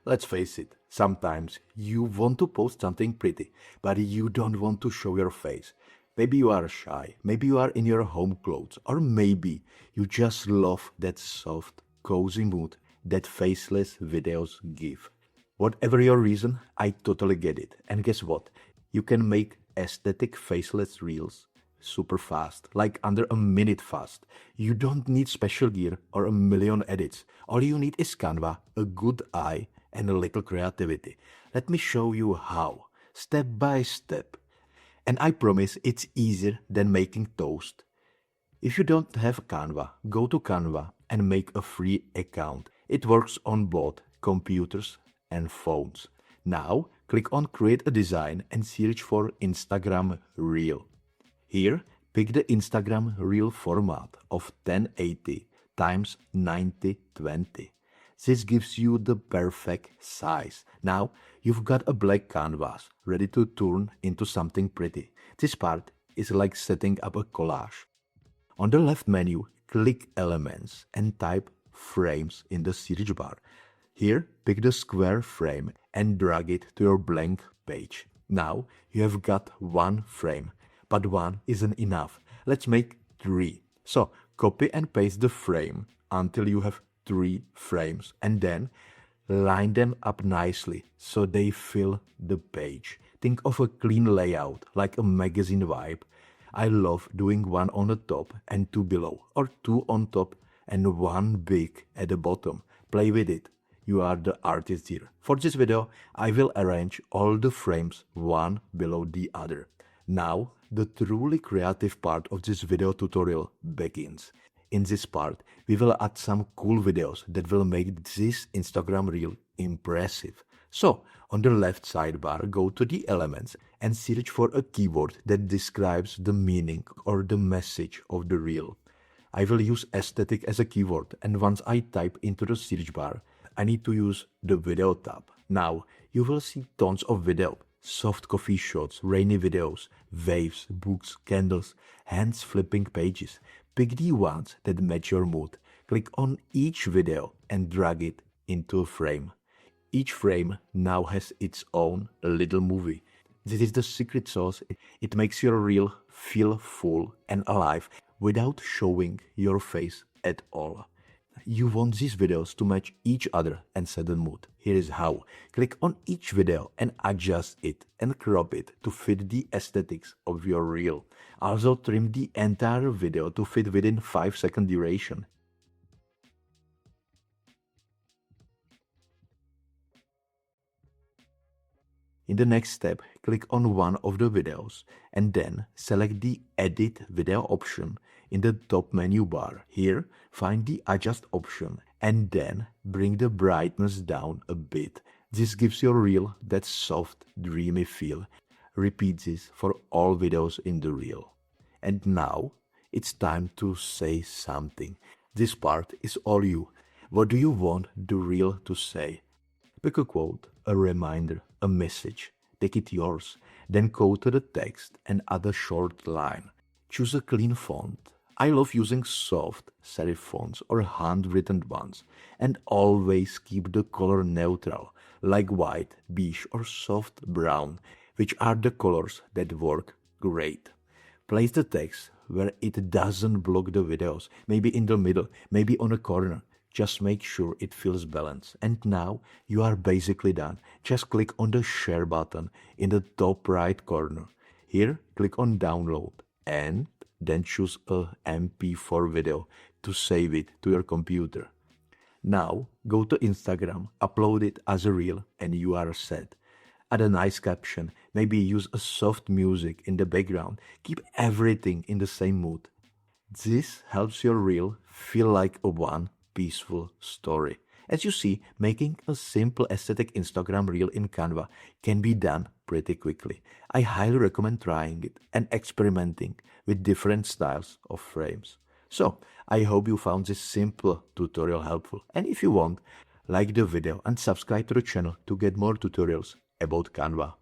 Let's face it, sometimes you want to post something pretty, but you don't want to show your face. Maybe you are shy, maybe you are in your home clothes, or maybe you just love that soft, cozy mood that faceless videos give. Whatever your reason, I totally get it. And guess what? You can make aesthetic faceless reels super fast, like under a minute fast. You don't need special gear or a million edits. All you need is Canva, a good eye, and a little creativity. Let me show you how, step by step. And I promise it's easier than making toast. If you don't have Canva, go to Canva and make a free account. It works on both computers and phones. Now, click on Create a Design and search for Instagram Reel. Here, pick the Instagram Reel format of 1080 x 9020. This gives you the perfect size. Now, you've got a blank canvas ready to turn into something pretty. This part is like setting up a collage. On the left menu, click Elements and type Frames in the search bar. Here, pick the square frame and drag it to your blank page. Now, you have got one frame, but one isn't enough. Let's make 3. So, copy and paste the frame until you have 3 frames and then line them up nicely so they fill the page. Think of a clean layout, like a magazine vibe. I love doing 1 on the top and 2 below, or 2 on top and 1 big at the bottom. Play with it. You are the artist here. For this video, I will arrange all the frames one below the other. Now, the truly creative part of this video tutorial begins. In this part, we will add some cool videos that will make this Instagram reel impressive. So, on the left sidebar, go to the elements and search for a keyword that describes the meaning or the message of the reel. I will use aesthetic as a keyword, and once I type into the search bar, I need to use the video tab. Now, you will see tons of video. Soft coffee shots, rainy videos, waves, books, candles, hands flipping pages. Pick the ones that match your mood. Click on each video and drag it into a frame. Each frame now has its own little movie. This is the secret sauce. It makes your reel feel full and alive without showing your face at all. You want these videos to match each other and set the mood. Here is how. Click on each video and adjust it and crop it to fit the aesthetics of your reel. Also trim the entire video to fit within 5-second duration. In the next step, click on one of the videos and then select the Edit Video option in the top menu bar. Here, find the Adjust option and then bring the brightness down a bit. This gives your reel that soft, dreamy feel. Repeat this for all videos in the reel. And now, it's time to say something. This part is all you. What do you want the reel to say? Pick a quote, a reminder, a message. Take it yours. Then go to the text and add a short line. Choose a clean font. I love using soft serif fonts or handwritten ones. And always keep the color neutral, like white, beige or soft brown, which are the colors that work great. Place the text where it doesn't block the videos, maybe in the middle, maybe on a corner. Just make sure it feels balanced. And now you are basically done. Just click on the share button in the top right corner. Here, click on download and then choose a MP4 video to save it to your computer. Now, go to Instagram, upload it as a reel and you are set. Add a nice caption, maybe use a soft music in the background. Keep everything in the same mood. This helps your reel feel like a one peaceful story. As you see, making a simple aesthetic Instagram reel in Canva can be done pretty quickly. I highly recommend trying it and experimenting with different styles of frames. So, I hope you found this simple tutorial helpful, and if you want, like the video and subscribe to the channel to get more tutorials about Canva.